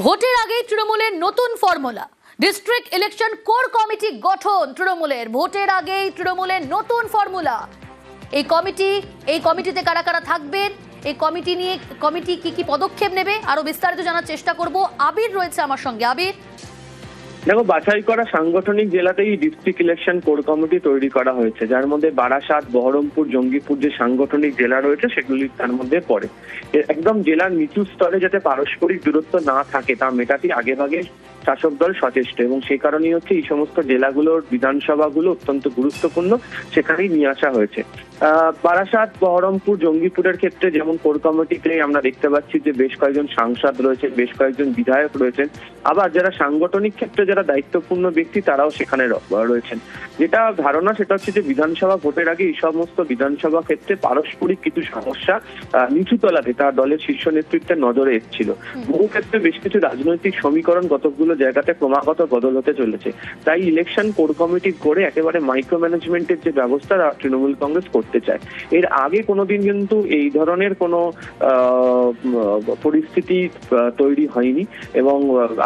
ভোটের আগে তৃণমূলের নতুন formula, district election core committee গঠন তৃণমূলের। ভোটের আগেই তৃণমূলের নতুন ফর্মুলা। এই কমিটিতে কারা কারা থাকবেন, এই কমিটি কি পদক্ষেপ নেবে, আরো বিস্তারিত জানার চেষ্টা করব। আবির রয়েছে আমার সঙ্গে। আবির, দেখো, বাছাই করা সাংগঠনিক জেলাতেই ডিস্ট্রিক্ট ইলেকশন কোর কমিটি তৈরি করা হয়েছে, যার মধ্যে বারাসাত, বহরমপুর, জঙ্গিপুর যে সাংগঠনিক জেলা রয়েছে সেগুলি তার মধ্যে পড়ে। একদম জেলার নিচু স্তরে যাতে পারস্পরিক দূরত্ব না থাকে তা মেটাতে আগেভাগে শাসক দল সচেষ্ট, এবং সেই কারণেই হচ্ছে এই সমস্ত জেলাগুলোর বিধানসভাগুলো অত্যন্ত গুরুত্বপূর্ণ, সেখানেই নিয়ে আসা হয়েছে। বারাসাত, বহরমপুর, জঙ্গিপুরের ক্ষেত্রে যেমন কোর কমিটিতে আমরা দেখতে পাচ্ছি যে বেশ কয়েকজন সাংসদ রয়েছে, বেশ কয়েকজন বিধায়ক রয়েছেন, আবার যারা সাংগঠনিক ক্ষেত্রে যারা দায়িত্বপূর্ণ ব্যক্তি তারাও সেখানে রয়েছেন। যেটা ধারণা সেটা হচ্ছে যে বিধানসভা ভোটের আগে এই সমস্ত বিধানসভা ক্ষেত্রে পারস্পরিক কিছু সমস্যা নিচু তলাতে তার দলের শীর্ষ নেতৃত্বের নজরে এসেছিল। বহু ক্ষেত্রে বেশ কিছু রাজনৈতিক সমীকরণ কতগুলো জায়গাতে ক্রমাগত বদল হতে চলেছে, তাই ইলেকশন কোর কমিটি করে একেবারে মাইক্রো ম্যানেজমেন্টের যে ব্যবস্থা তৃণমূল কংগ্রেস করতে চায়। এর আগে কোনোদিন কিন্তু এই ধরনের কোনো পরিস্থিতি তৈরি হয়নি, এবং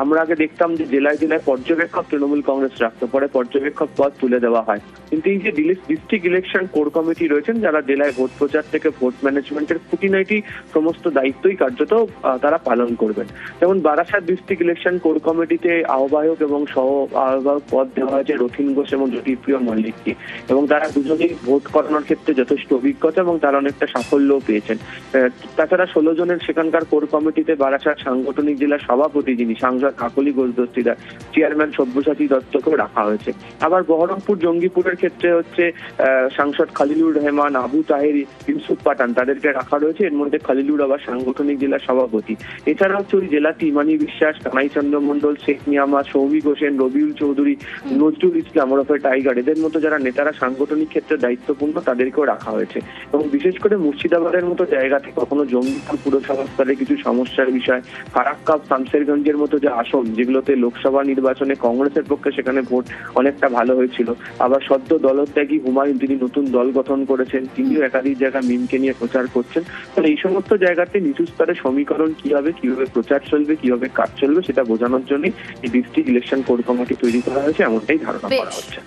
আমরা আগে দেখতাম যে জেলায় জেলায় পর্যবেক্ষক তৃণমূল কংগ্রেস রাখতে পারে, পর্যবেক্ষক পদ তুলে দেওয়া হয়। কিন্তু এই যে ডিস্ট্রিক্ট ইলেকশন কোর কমিটি রয়েছেন, যারা জেলায় ভোট প্রচার থেকে ভোট ম্যানেজমেন্টের খুঁটিনাটি সমস্ত দায়িত্বই কার্যত তারা পালন করবেন। যেমন বারাসাত ডিস্ট্রিক্ট ইলেকশন কোর কমিটিতে আহ্বায়ক এবং সহ আহ্বায়ক পদ দেওয়া হয়েছে রথিন ঘোষ এবং জ্যোতিপ্রিয় মল্লিককে, এবং তারা দুজনেই ভোট করানোর ক্ষেত্রে যথেষ্ট অভিজ্ঞতা এবং তারা অনেকটা সাফল্যও পেয়েছেন। তাছাড়া 16 জনের সেখানকার কোর কমিটিতে বারাসাত সাংগঠনিক জেলার সভাপতি যিনি সাংসদ কাকলি ঘোষ দস্তিদার, চেয়ারম্যান সব্যসাচী দত্তকেও রাখা হয়েছে। আবার বহরমপুর, জঙ্গিপুরের ক্ষেত্রে হচ্ছে সাংসদ খালিলুর রহমান, আবু তাহের, ইউসুফ পাঠান তাদেরকে রাখা রয়েছে। এর মধ্যে খালিলুর আবার সাংগঠনিক জেলার সভাপতি। এছাড়া হচ্ছে ওই জেলাতে ইমানি বিশ্বাস, কানাই চন্দ্র মন্ডল, শেখ নিয়ামত, সৌমিক হোসেন, রবিউল চৌধুরী, নজরুল ইসলাম ওরফে টাইগার, এদের মতো যারা নেতারা সাংগঠনিক ক্ষেত্রে দায়িত্বপূর্ণ তাদেরকেও রাখা হয়েছে। এবং বিশেষ করে মুর্শিদাবাদের মতো জায়গাতে কখনো জঙ্গিপুর পুরসভা স্তরে কিছু সমস্যার বিষয়, ফারাক্কা, শামশেরগঞ্জের মতো যে আসন যেগুলোতে লোকসভা নির্বাচনে কংগ্রেসের পক্ষে সেখানে ভোট অনেকটা ভালো হয়েছিল, আবার সদ্য দলত্যাগী হুমায়ুন তিনি নতুন দল গঠন করেছেন, তিনিও একাধিক জায়গা মিমকে নিয়ে প্রচার করছেন। তাহলে এই সমস্ত জায়গাতে নিচু স্তরে সমীকরণ কিভাবে প্রচার চলবে, কিভাবে কাজ চলবে সেটা বোঝানোর জন্য এই ডিস্ট্রিক্ট ইলেকশন কোর কমিটি তৈরি করা হয়েছে, এমনটাই ধারণা করা হচ্ছে।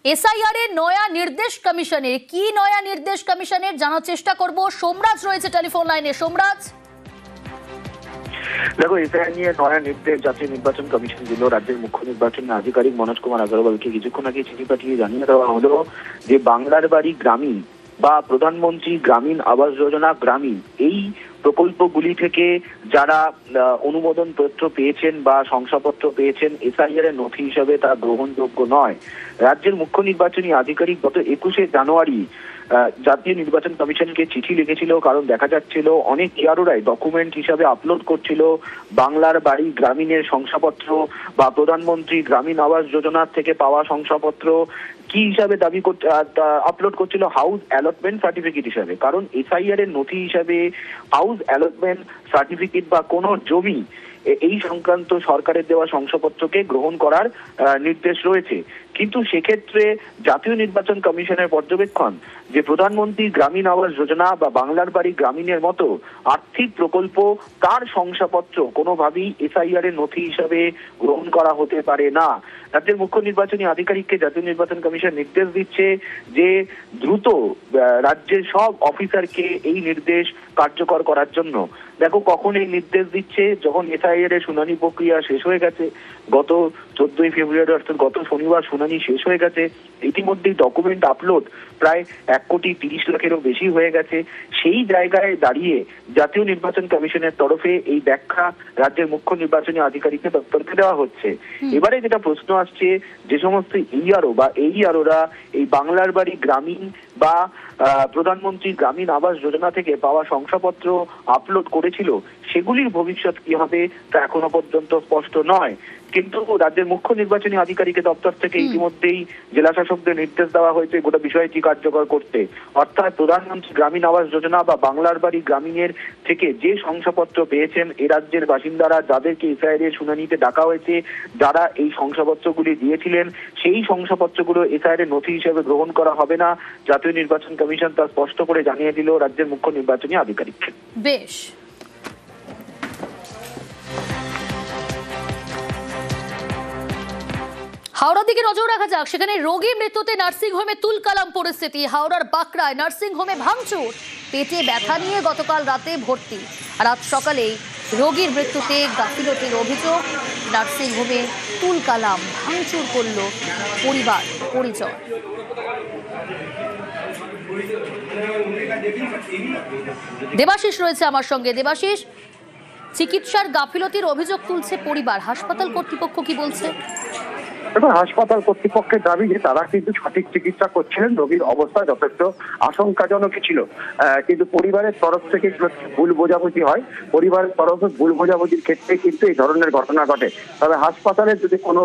এসআইআর এর নয়া নির্দেশ কমিশনের কি নয়া নির্দেশ কমিশনের জানার চেষ্টা করব। সোমরাজ রয়েছে টেলিফোন লাইনে। সোমরাজ, দেখো, এসআইআর নিয়ে নয়া নির্দেশ জাতীয় নির্বাচন কমিশন দিল। রাজ্যের মুখ্য নির্বাচন আধিকারিক মনোজ কুমার আগরওয়ালকে কিছুক্ষণ আগে চিঠি পাঠিয়ে জানিয়ে দেওয়া হলো যে বাংলার বাড়ি গ্রামীণ বা প্রধানমন্ত্রী গ্রামীণ আবাস যোজনা গ্রামীণ এই প্রকল্পগুলি থেকে যারা অনুমোদন পত্র পেয়েছেন বা শংসাপত্র পেয়েছেন এসআইআর এর নথি হিসাবে তা গ্রহণযোগ্য নয়। রাজ্যের মুখ্য নির্বাচনী আধিকারিক গত 21শে জানুয়ারি জাতীয় নির্বাচন কমিশনকে চিঠি লিখেছিল, কারণ দেখা যাচ্ছিল অনেক ইয়ারোরাই ডকুমেন্ট হিসাবে আপলোড করছিল বাংলার বাড়ি গ্রামীণের শংসাপত্র বা প্রধানমন্ত্রী গ্রামীণ আবাস যোজনার থেকে পাওয়া শংসাপত্র কি হিসাবে দাবি করতে আপলোড করছিল হাউস অ্যালটমেন্ট সার্টিফিকেট হিসাবে। কারণ এসআইআর এর নথি হিসাবে হাউস অ্যালটমেন্ট সার্টিফিকেট বা কোনো জমি এই সংক্রান্ত সরকারের দেওয়া শংসাপত্রকে গ্রহণ করার নির্দেশ রয়েছে। কিন্তু সেক্ষেত্রে জাতীয় নির্বাচন কমিশনের পর্যবেক্ষণ যে প্রধানমন্ত্রী গ্রামীণ আবাস যোজনা বা বাংলার বাড়ি গ্রামীণের মতো আর্থিক প্রকল্প তার শংসাপত্র কোনোভাবেই এসআইআর এর নথি হিসাবে গ্রহণ করা হতে পারে না। রাজ্যের মুখ্য নির্বাচনী আধিকারিককে জাতীয় নির্বাচন কমিশন নির্দেশ দিচ্ছে যে দ্রুত রাজ্যের সব অফিসারকে এই নির্দেশ কার্যকর করার জন্য। দেখো, কখন এই নির্দেশ দিচ্ছে, যখন এসআইআর এর শুনানি প্রক্রিয়া শেষ হয়ে গেছে, গত 14ই ফেব্রুয়ারি অর্থাৎ গত শনিবার শুনানি শেষ হয়ে গেছে। ইতিমধ্যেই ডকুমেন্ট আপলোড প্রায় 1,30,00,000-এরও বেশি হয়ে গেছে। সেই জায়গায় দাঁড়িয়ে জাতীয় নির্বাচন কমিশনের তরফে এই ব্যাখ্যা রাজ্যের মুখ্য নির্বাচনী আধিকারিকের দপ্তরকে দেওয়া হচ্ছে। এবারে যেটা প্রশ্ন আসছে, যে সমস্ত ইআরও বা এইআরওরা এই বাংলার বাড়ি গ্রামীণ বা প্রধানমন্ত্রী গ্রামীণ আবাস যোজনা থেকে পাওয়া শংসাপত্র আপলোড করেছে করেছিল সেগুলির ভবিষ্যৎ কি হবে তা এখনো পর্যন্ত স্পষ্ট নয়। কিন্তু রাজ্যের মুখ্য নির্বাচনী আধিকারিকের দপ্তর থেকে ইতিমধ্যেই জেলা শাসকদের নির্দেশ দেওয়া হয়েছে গোটা বিষয়টি কার্যকর করতে। অর্থাৎ প্রধানমন্ত্রী গ্রামীণ আবাস যোজনা বা বাংলার বাড়ি গ্রামীণের থেকে যে শংসাপত্র পেয়েছেন এ রাজ্যের বাসিন্দারা, যাদেরকে এসআইআর এর শুনানিতে ডাকা হয়েছে, যারা এই শংসাপত্রগুলি দিয়েছিলেন, সেই শংসাপত্রগুলো এসআইআর এর নথি হিসেবে গ্রহণ করা হবে না। জাতীয় নির্বাচন কমিশন তা স্পষ্ট করে জানিয়ে দিল রাজ্যের মুখ্য নির্বাচনী আধিকারিক। বেশ, হাওড়ার দিকে নজর রাখা যাক। সেখানে রোগী মৃত্যুতে নার্সিংহোমে তুলকালাম পরিস্থিতি। হাওড়ার বাঁকড়ায় নার্সিংহোমে ভাঙচুর, পেটে ব্যথা নিয়ে গতকাল রাতে ভর্তি, আর আজ সকালেই রোগীর মৃত্যুতে গাফিলতির অভিযোগ। নার্সিংহোমে তুলকালাম, ভাঙচুর করল পরিবার পরিজন। দেবাশিস রয়েছে আমার সঙ্গে। দেবাশিস, চিকিৎসার গাফিলতির অভিযোগ তুলছে পরিবার, হাসপাতাল কর্তৃপক্ষ কি বলছে? এবার হাসপাতাল কর্তৃপক্ষের দাবি যে তারা কিন্তু সঠিক চিকিৎসা করছিলেন, রোগীর অবস্থা যথেষ্ট আশঙ্কাজনকই ছিল, কিন্তু পরিবারের তরফ থেকে ভুল বোঝাবুঝি হয়। পরিবারের তরফে ভুল বোঝাবুঝির ক্ষেত্রে কিন্তু এই ধরনের ঘটনা ঘটে। তবে হাসপাতালে যদি কোনো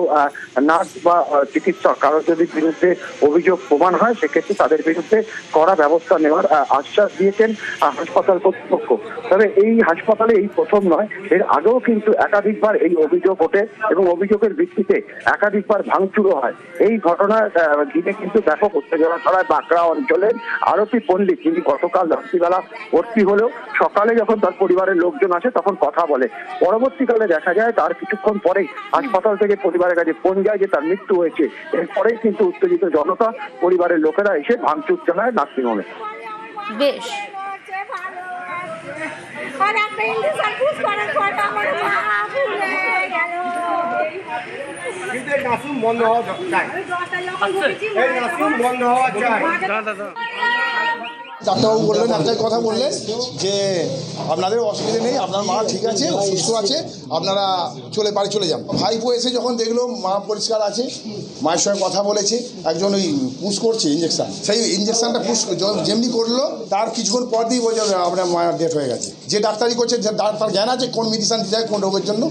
নার্স বা চিকিৎসক কারোর যদি বিরুদ্ধে অভিযোগ প্রমাণ হয়, সেক্ষেত্রে তাদের বিরুদ্ধে কড়া ব্যবস্থা নেওয়ার আশ্বাস দিয়েছেন হাসপাতাল কর্তৃপক্ষ। তবে এই হাসপাতালে এই প্রথম নয়, এর আগেও কিন্তু একাধিকবার এই অভিযোগ ওঠে এবং অভিযোগের ভিত্তিতে একাধিকবার ভাঙচুরও হয়। এই ঘটনা ঘিরে কিন্তু ব্যাপক উত্তেজনা ছড়ায় বাঁকড়া অঞ্চলের আরতি পণ্ডিত, যিনি গতকাল রাত্রিবেলা ভর্তি হলেও সকালে যখন তার পরিবারের লোকজন আসে তখন কথা বলে। পরবর্তীকালে দেখা যায় তার কিছুক্ষণ পরেই হাসপাতাল থেকে পরিবারের কাছে ফোন যায় যে তার মৃত্যু হয়েছে। এরপরেই কিন্তু উত্তেজিত জনতা, পরিবারের লোকেরা এসে ভাঙচুর চালায় নার্সিংহোমে। বেশ, বন্ধ হওয়া চাই, বন্ধ হওয়া চাই। ডাক্তারবাবু বললেন, একটাই কথা বললেন যে আপনাদের অসুবিধা নেই, আপনার মা ঠিক আছে, সুস্থ আছে, আপনারা বাড়ি চলে যান। ভাইপো এসে যখন দেখলো মা পরিষ্কার আছে, মায়ের সঙ্গে কথা বলেছে, একজন ওই পুশ করছে ইঞ্জেকশন, সেই ইঞ্জেকশনটা পুশ যেমনি করলো তার কিছুক্ষণ পর দিয়ে বলে আপনার মায়ের ডেথ হয়ে গেছে। যে ডাক্তারি করছে তার জ্ঞান আছে কোন মেডিসিন দিতে হয় কোন রোগের জন্য।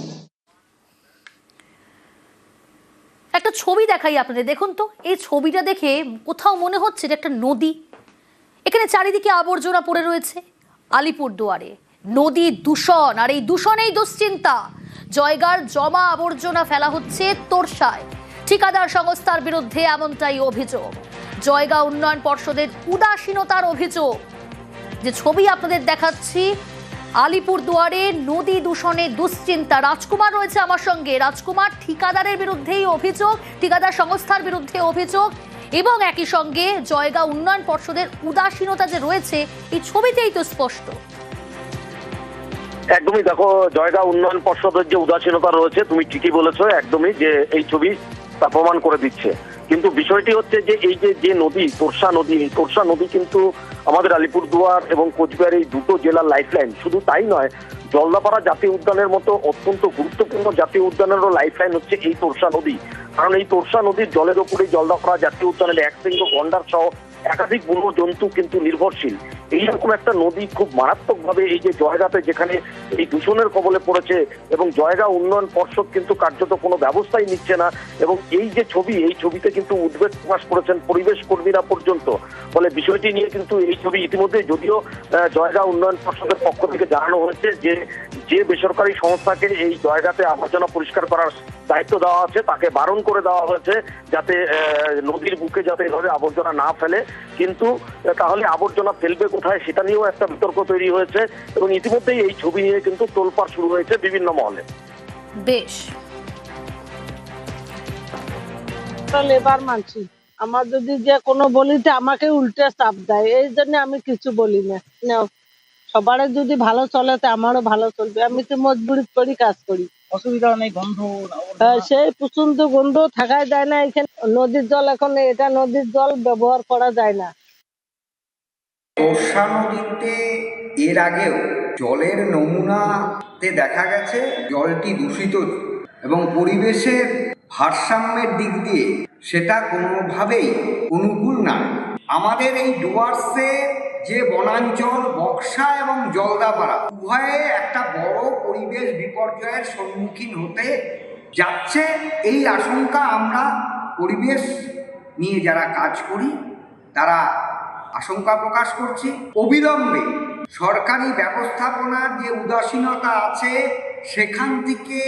একটা ছবি দেখাই আপনাদের, দেখুন তো। এই ছবিটা দেখে কোথাও মনে হচ্ছে এটা একটা নদী। এখানে চারিদিকে আবর্জনা পড়ে রয়েছে। আলিপুরদুয়ারে নদী দূষণ, আর এই দূষণেই দুশ্চিন্তা। জয়গার জমা আবর্জনা ফেলা হচ্ছে তোরসায়। ঠিকাদার সংস্থার বিরুদ্ধে এমনটাই অভিযোগ। জয়গা উন্নয়ন পর্ষদের উদাসীনতার অভিযোগ। যে ছবি আপনাদের দেখাচ্ছি, আলিপুরদুয়ারে নদী দূষণে দুশ্চিন্তা। রাজকুমার রয়েছে আমার সঙ্গে। রাজকুমার, ঠিকাদারের বিরুদ্ধেই অভিযোগ, ঠিকাদার সংস্থার বিরুদ্ধে অভিযোগ, এবং একই সঙ্গে জয়গা উন্নয়ন পর্ষদের উদাসীনতা যে রয়েছে এই ছবিতেই তো স্পষ্ট। একদমই, দেখো জয়গা উন্নয়ন পর্ষদের যে উদাসীনতা রয়েছে, তুমি ঠিকই বলেছো, একদমই, যে এই ছবি তা প্রমাণ করে দিচ্ছে। কিন্তু বিষয়টি হচ্ছে যে এই যে নদী, তোরসা নদী, এই তোরসা নদী কিন্তু আমাদের আলিপুরদুয়ার এবং কোচবিহার এই দুটো জেলার লাইফলাইন। শুধু তাই নয়, জলদাপাড়া জাতীয় উদ্যানের মতো অত্যন্ত গুরুত্বপূর্ণ জাতীয় উদ্যানেরও লাইফলাইন হচ্ছে এই তোরসা নদী। কারণ এই তোরসা নদীর জলের ওপরেই জলদাপাড়া জাতীয় উদ্যানের একশৃঙ্গ গন্ডার সহ একাধিক বন্য জন্তু কিন্তু নির্ভরশীল। এইরকম একটা নদী খুব মারাত্মকভাবে এই যে জয়গাতে, যেখানে এই দূষণের কবলে পড়েছে, এবং জয়গা উন্নয়ন পর্ষদ কিন্তু কার্যত কোনো ব্যবস্থাই নিচ্ছে না। এবং এই যে ছবি, এই ছবিতে কিন্তু উদ্বেগ প্রকাশ করেছেন পরিবেশ কর্মীরা পর্যন্ত। ফলে বিষয়টি নিয়ে কিন্তু এই ছবি ইতিমধ্যে, যদিও জয়গা উন্নয়ন পর্ষদের পক্ষ থেকে জানানো হয়েছে যে বেসরকারি সংস্থাকে এই জয়গাতে আবর্জনা পরিষ্কার করার দায়িত্ব দেওয়া আছে, তাকে বারণ করে দেওয়া হয়েছে যাতে নদীর বুকে যাতে এভাবে আবর্জনা না ফেলে। কিন্তু তাহলে আবর্জনা ফেলবে কোথায়, সেটা নিয়েও একটা বিতর্ক তৈরি হয়েছে, এবং ইতিমধ্যেই এই ছবি নিয়ে কিন্তু তোলপাড় শুরু হয়েছে বিভিন্ন মহলে। বেশ, লেবার মানছি, আমার যদি যে কোনো বলিতে আমাকে উল্টে চাপ দেয়, এই জন্য আমি কিছু বলি না। সবার যদি ভালো চলে তো আমারও ভালো চলবে। আমি তো মজবুরি করি, কাজ করি, অসুবিধা নেই। গন্ধ সেই প্রচন্ড গন্ধ থাকাই যায় না। এখানে নদীর জল, এখন এটা নদীর জল ব্যবহার করা যায় না। তোরসা নদীতে এর আগেও জলের নমুনাতে দেখা গেছে জলটি দূষিত এবং পরিবেশের ভারসাম্যের দিক দিয়ে সেটা কোনোভাবেই অনুকূল না। আমাদের এই ডুয়ার্সে যে বনাঞ্চল বক্সা এবং জলদাপাড়া উভয়ে একটা বড় পরিবেশ বিপর্যয়ের সম্মুখীন হতে যাচ্ছে, এই আশঙ্কা আমরা পরিবেশ নিয়ে যারা কাজ করি তারা আশঙ্কা প্রকাশ করছি। অবিলম্বে সরকারি ব্যবস্থাপনার যে উদাসীনতা আছে সেখান থেকে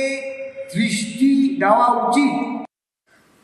দৃষ্টি দেওয়া উচিত।